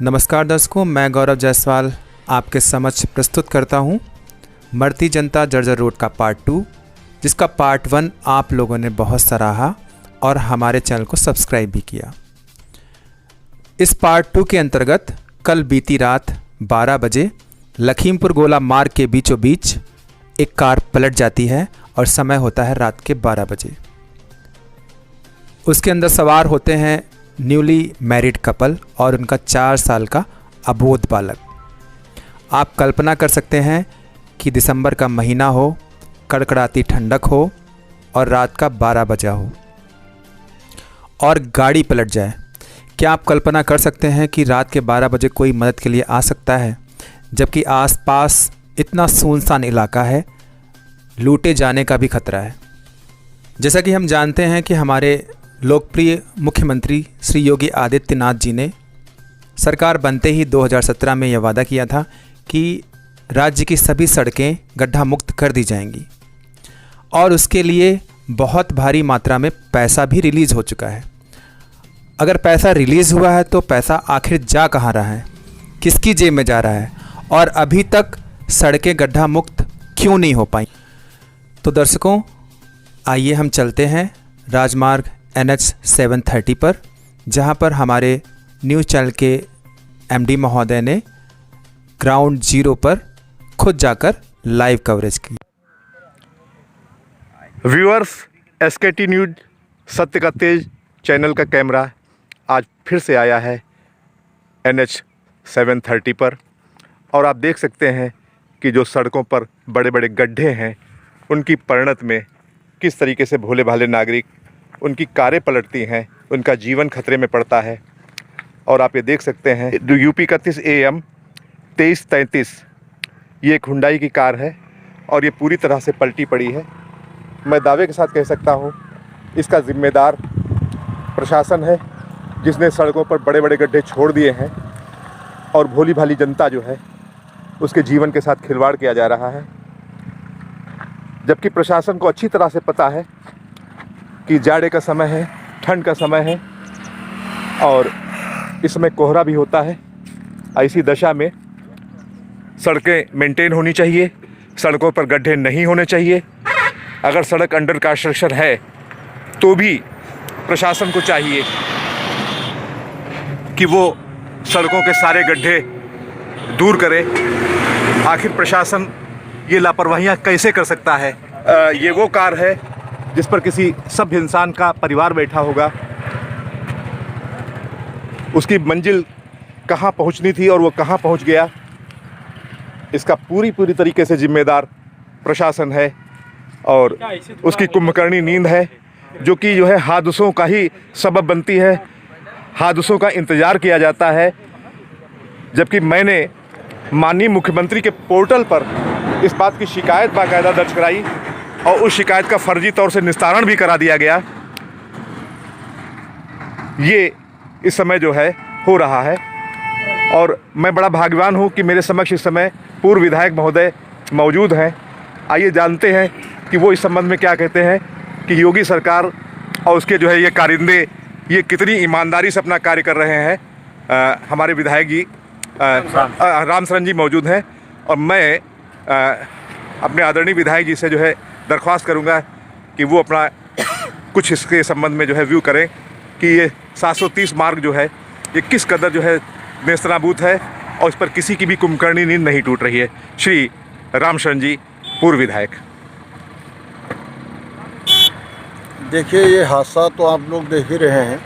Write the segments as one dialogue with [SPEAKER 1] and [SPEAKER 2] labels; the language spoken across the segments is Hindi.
[SPEAKER 1] नमस्कार दर्शकों, मैं गौरव जायसवाल आपके समक्ष प्रस्तुत करता हूं मरती जनता जर्जर रोड का पार्ट 2, जिसका पार्ट 1 आप लोगों ने बहुत सराहा और हमारे चैनल को सब्सक्राइब भी किया। इस पार्ट 2 के अंतर्गत कल बीती रात 12 बजे लखीमपुर गोला मार्ग के बीचों बीच एक कार पलट जाती है और समय होता है रात के 12 बजे। उसके अंदर सवार होते हैं न्यूली मैरिड कपल और उनका 4 साल का अबोध बालक। आप कल्पना कर सकते हैं कि दिसंबर का महीना हो, कड़कड़ाती ठंडक हो और रात का 12 बजा हो और गाड़ी पलट जाए। क्या आप कल्पना कर सकते हैं कि रात के 12 बजे कोई मदद के लिए आ सकता है, जबकि आसपास इतना सुनसान इलाका है, लूटे जाने का भी खतरा है। जैसा कि हम जानते हैं कि हमारे लोकप्रिय मुख्यमंत्री श्री योगी आदित्यनाथ जी ने सरकार बनते ही 2017 में यह वादा किया था कि राज्य की सभी सड़कें गड्ढा मुक्त कर दी जाएंगी और उसके लिए बहुत भारी मात्रा में पैसा भी रिलीज़ हो चुका है। अगर पैसा रिलीज़ हुआ है तो पैसा आखिर जा कहाँ रहा है, किसकी जेब में जा रहा है और अभी तक सड़कें गड्ढा मुक्त क्यों नहीं हो पाई? तो दर्शकों, आइए हम चलते हैं राजमार्ग NH 730 पर, जहां पर हमारे न्यूज़ चैनल के MD महोदय ने ग्राउंड जीरो पर खुद जाकर लाइव कवरेज की।
[SPEAKER 2] व्यूअर्स, SKT न्यूज़ सत्य का तेज चैनल का कैमरा आज फिर से आया है NH 730 पर और आप देख सकते हैं कि जो सड़कों पर बड़े बड़े गड्ढे हैं उनकी परिणत में किस तरीके से भोले भाले नागरिक, उनकी कारें पलटती हैं, उनका जीवन खतरे में पड़ता है। और आप ये देक सकते हैं UP 31 AM 2333, ये एक हुंडई की कार है और ये पूरी तरह से पलटी पड़ी है। मैं दावे के साथ कह सकता हूँ इसका जिम्मेदार प्रशासन है, जिसने सड़कों पर बड़े बड़े गड्ढे छोड़ दिए हैं और भोली भाली जनता जो है उसके जीवन के साथ खिलवाड़ किया जा रहा है। जबकि प्रशासन को अच्छी तरह से पता है कि जाड़े का समय है, ठंड का समय है और इसमें कोहरा भी होता है। ऐसी दशा में सड़कें मेंटेन होनी चाहिए, सड़कों पर गड्ढे नहीं होने चाहिए। अगर सड़क अंडर कंस्ट्रक्शन है तो भी प्रशासन को चाहिए कि वो सड़कों के सारे गड्ढे दूर करे। आखिर प्रशासन ये लापरवाहियाँ कैसे कर सकता है? ये वो कार है जिस पर किसी सभ्य इंसान का परिवार बैठा होगा। उसकी मंजिल कहाँ पहुँचनी थी और वो कहाँ पहुँच गया, इसका पूरी तरीके से जिम्मेदार प्रशासन है। और उसकी कुंभकर्णी नींद है जो है हादसों का ही सबब बनती है, हादसों का इंतज़ार किया जाता है। जबकि मैंने माननीय मुख्यमंत्री के पोर्टल पर इस बात की शिकायत बाकायदा दर्ज कराई और उस शिकायत का फर्जी तौर से निस्तारण भी करा दिया गया। ये इस समय जो है हो रहा है और मैं बड़ा भाग्यवान हूँ कि मेरे समक्ष इस समय पूर्व विधायक महोदय मौजूद हैं। आइए जानते हैं कि वो इस संबंध में क्या कहते हैं कि योगी सरकार और उसके जो है ये कारिंदे ये कितनी ईमानदारी से अपना कार्य कर रहे हैं। हमारे विधायक जी राम शरण जी मौजूद हैं और मैं अपने आदरणीय विधायक जी से जो है दरख्वास्त करूंगा कि वो अपना कुछ इसके संबंध में जो है व्यू करें कि ये 730 मार्ग जो है ये किस कदर जो है नेस्तनाबूत है और इस पर किसी की भी कुंभकर्णी नींद नहीं टूट रही है। श्री राम शरण जी, पूर्व विधायक।
[SPEAKER 3] देखिए, ये हादसा तो आप लोग देख ही रहे हैं।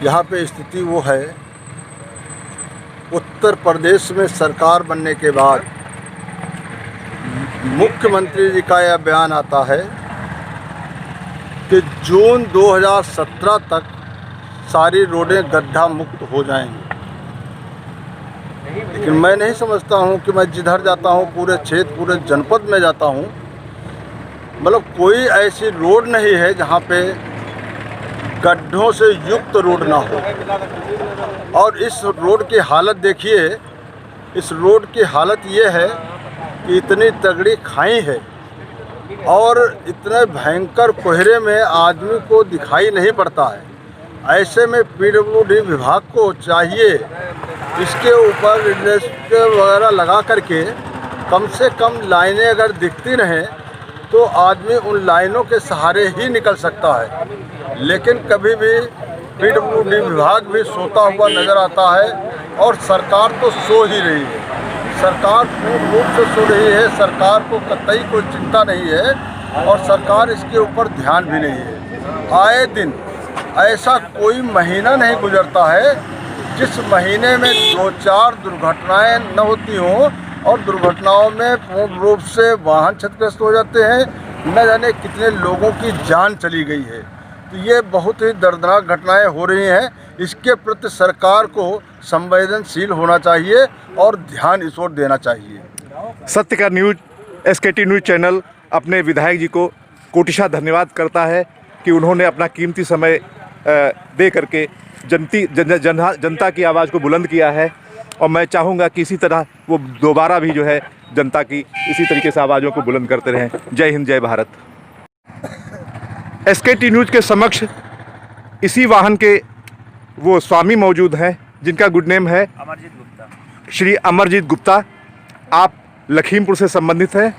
[SPEAKER 3] यहाँ पे स्थिति वो है, उत्तर प्रदेश में सरकार बनने के बाद मुख्यमंत्री जी का यह बयान आता है कि जून 2017 तक सारी रोडें गड्ढा मुक्त हो जाएंगी। लेकिन मैं नहीं समझता हूं कि मैं जिधर जाता हूं, पूरे क्षेत्र, पूरे जनपद में जाता हूं, मतलब कोई ऐसी रोड नहीं है जहां पे गड्ढों से युक्त रोड ना हो। और इस रोड की हालत देखिए, इस रोड की हालत ये है कि इतनी तगड़ी खाई है और इतने भयंकर कोहरे में आदमी को दिखाई नहीं पड़ता है। ऐसे में पीडब्ल्यूडी विभाग को चाहिए इसके ऊपर रजिस्टर वगैरह लगा करके कम से कम लाइनें अगर दिखती रहें तो आदमी उन लाइनों के सहारे ही निकल सकता है। लेकिन कभी भी पीडब्ल्यूडी विभाग भी सोता हुआ नज़र आता है और सरकार तो सो ही रही है। सरकार पूर्ण रूप से सो रही है, सरकार को कतई कोई चिंता नहीं है और सरकार इसके ऊपर ध्यान भी नहीं है। आए दिन ऐसा कोई महीना नहीं गुजरता है जिस महीने में 2-4 दुर्घटनाएं न होती हों और दुर्घटनाओं में पूर्ण रूप से वाहन क्षतिग्रस्त हो जाते हैं, न जाने कितने लोगों की जान चली गई है। तो ये बहुत ही दर्दनाक घटनाएं हो रही हैं। इसके प्रति सरकार को संवेदनशील होना चाहिए और ध्यान इस ओर देना चाहिए।
[SPEAKER 2] सत्य का न्यूज़ SKT न्यूज़ चैनल अपने विधायक जी को कोटिशा धन्यवाद करता है कि उन्होंने अपना कीमती समय दे करके जनता की आवाज़ को बुलंद किया है। और मैं चाहूँगा कि इसी तरह वो दोबारा भी जो है जनता की इसी तरीके से आवाज़ों को बुलंद करते रहें। जय हिंद, जय भारत। SKT न्यूज़ के समक्ष इसी वाहन के वो स्वामी मौजूद हैं जिनका गुड नेम है
[SPEAKER 4] अमरजीत गुप्ता।
[SPEAKER 2] श्री अमरजीत गुप्ता। आप लखीमपुर से संबंधित हैं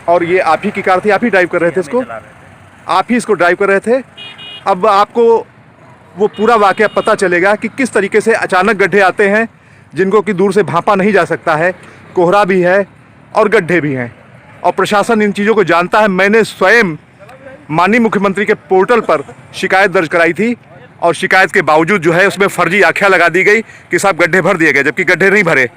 [SPEAKER 2] और ये आप ही की कार थी, आप ही ड्राइव कर रहे थे इसको? आप ही इसको ड्राइव कर रहे थे। अब आपको वो पूरा वाक़या पता चलेगा कि किस तरीके से अचानक गड्ढे आते हैं जिनको कि दूर से भांपा नहीं जा सकता है। कोहरा भी है और गड्ढे भी हैं और प्रशासन इन चीज़ों को जानता है। मैंने स्वयं माननीय मुख्यमंत्री के पोर्टल पर शिकायत दर्ज कराई थी और शिकायत के बावजूद जो है उसमें फर्जी आख्या लगा दी गई कि साहब गड्ढे भर दिए गए, जबकि गड्ढे नहीं भरे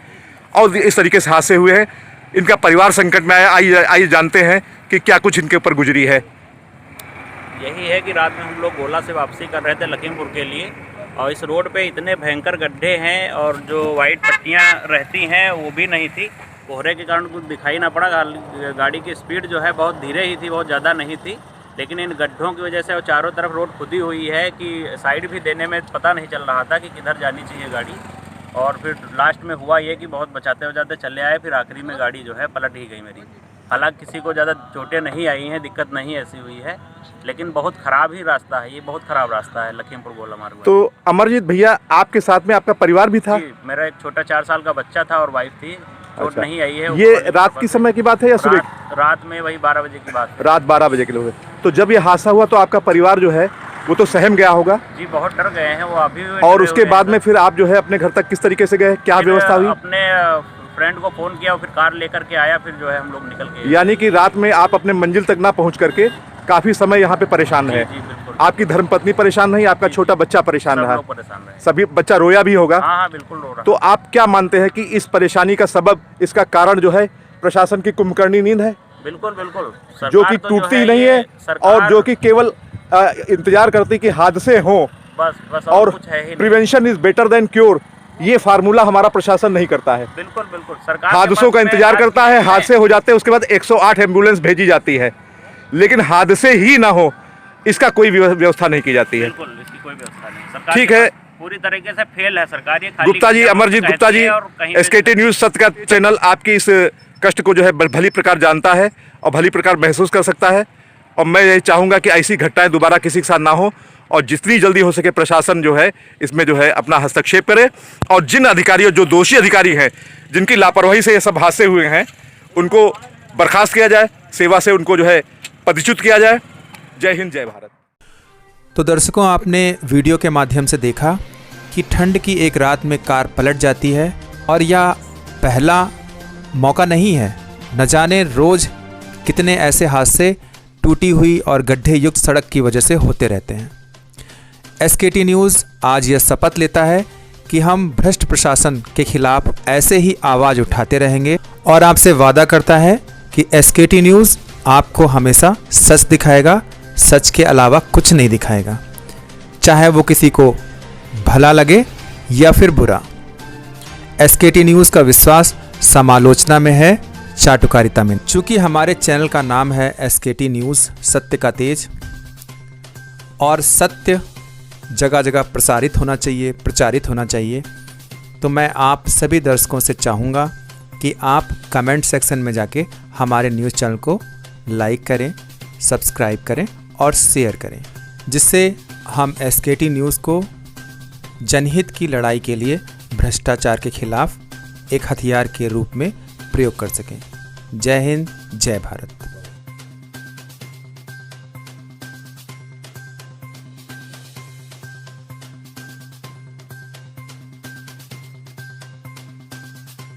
[SPEAKER 2] और इस तरीके से हादसे हुए हैं। इनका परिवार संकट में आया। आइए जानते हैं कि क्या कुछ इनके ऊपर गुजरी है।
[SPEAKER 4] यही है कि रात में हम लोग गोला से वापसी कर रहे थे लखीमपुर के लिए और इस रोड पे इतने भयंकर गड्ढे हैं और जो वाइट पट्टियाँ रहती हैं वो भी नहीं थी। कोहरे के कारण कुछ दिखाई ना पड़ा। गाड़ी की स्पीड जो है बहुत धीरे ही थी, बहुत ज़्यादा नहीं थी। लेकिन इन गड्ढों की वजह से और चारों तरफ रोड खुदी हुई है कि साइड भी देने में पता नहीं चल रहा था कि किधर जानी चाहिए गाड़ी। और फिर लास्ट में हुआ ये कि बहुत बचाते चले आए, फिर आखिरी में गाड़ी जो है पलट ही गई मेरी। हालांकि किसी को ज़्यादा चोटें नहीं आई हैं, दिक्कत नहीं ऐसी हुई है, लेकिन बहुत ख़राब ही रास्ता है। ये बहुत ख़राब रास्ता है लखीमपुर गोला मार्ग।
[SPEAKER 2] तो अमरजीत भैया, आपके साथ में आपका परिवार भी था?
[SPEAKER 4] जी, मेरा एक छोटा 4 साल का बच्चा था और वाइफ थी। चोट नहीं आई है।
[SPEAKER 2] ये रात की समय की बात है या सुबह?
[SPEAKER 4] रात में वही 12 बजे की बात है।
[SPEAKER 2] रात 12 बजे के लोग। तो जब ये हादसा हुआ तो आपका परिवार जो है वो तो सहम गया होगा?
[SPEAKER 4] जी, बहुत डर गए हैं वो अभी।
[SPEAKER 2] और उसके बाद में फिर आप जो है अपने घर तक किस तरीके से गए, क्या व्यवस्था हुई?
[SPEAKER 4] अपने फ्रेंड को फ़ोन किया, फिर कार लेकर के आया, फिर जो है हम लोग निकल के।
[SPEAKER 2] यानी कि रात में आप अपने मंजिल तक ना पहुंच करके काफी समय यहाँ पे परेशान रहे। आपकी धर्मपत्नी परेशान नहीं, आपका छोटा बच्चा परेशान रहा? सभी बच्चा रोया भी होगा?
[SPEAKER 4] हाँ, बिल्कुल रो रहा।
[SPEAKER 2] तो आप क्या मानते हैं कि इस परेशानी का सबब, इसका कारण जो है प्रशासन की कुंभकर्णी नींद है?
[SPEAKER 4] बिल्कुल बिल्कुल,
[SPEAKER 2] जो कि टूटती ही नहीं है और जो कि केवल इंतजार करती कि हादसे हों।
[SPEAKER 4] बस
[SPEAKER 2] और
[SPEAKER 4] कुछ है ही।
[SPEAKER 2] Prevention is better than cure, ये फार्मूला हमारा प्रशासन नहीं करता है।
[SPEAKER 4] बिल्कुल बिल्कुल, सरकार
[SPEAKER 2] हादसों का इंतजार करता है, हादसे हो जाते हैं, उसके बाद 108 एम्बुलेंस भेजी जाती है, लेकिन हादसे ही ना हो इसका कोई व्यवस्था नहीं की जाती है।
[SPEAKER 4] बिल्कुल, इसकी कोई व्यवस्था नहीं।
[SPEAKER 2] ठीक है,
[SPEAKER 4] पूरी तरीके से फेल है सरकार। ये
[SPEAKER 2] गुप्ता जी, अमरजीत गुप्ता जी, SKT न्यूज़ सत्य का चैनल आपकी इस कष्ट को जो है भली प्रकार जानता है और भली प्रकार महसूस कर सकता है। और मैं यही चाहूँगा कि ऐसी घटनाएं दोबारा किसी के साथ ना हो और जितनी जल्दी हो सके प्रशासन जो है इसमें जो है अपना हस्तक्षेप करे और जिन अधिकारियों, जो दोषी अधिकारी हैं, जिनकी लापरवाही से ये सब हादसे हुए हैं, उनको बर्खास्त किया जाए, सेवा से उनको जो है पदच्युत किया जाए। जय हिंद, जय भारत।
[SPEAKER 1] तो दर्शकों, आपने वीडियो के माध्यम से देखा कि ठंड की एक रात में कार पलट जाती है और यह पहला मौका नहीं है। न जाने रोज़ कितने ऐसे हादसे टूटी हुई और गड्ढे युक्त सड़क की वजह से होते रहते हैं। SKT न्यूज़ आज यह शपथ लेता है कि हम भ्रष्ट प्रशासन के खिलाफ ऐसे ही आवाज़ उठाते रहेंगे और आपसे वादा करता है कि SKT न्यूज़ आपको हमेशा सच दिखाएगा, सच के अलावा कुछ नहीं दिखाएगा, चाहे वो किसी को भला लगे या फिर बुरा। SKT न्यूज़ का विश्वास समालोचना में है, चाटुकारिता में। चूँकि हमारे चैनल का नाम है SKT न्यूज़ सत्य का तेज और सत्य जगह जगह प्रसारित होना चाहिए, प्रचारित होना चाहिए, तो मैं आप सभी दर्शकों से चाहूँगा कि आप कमेंट सेक्शन में जाके हमारे न्यूज़ चैनल को लाइक करें, सब्सक्राइब करें और शेयर करें, जिससे हम SKT न्यूज़ को जनहित की लड़ाई के लिए भ्रष्टाचार के खिलाफ एक हथियार के रूप में प्रयोग कर सकें। जय हिंद, जय भारत।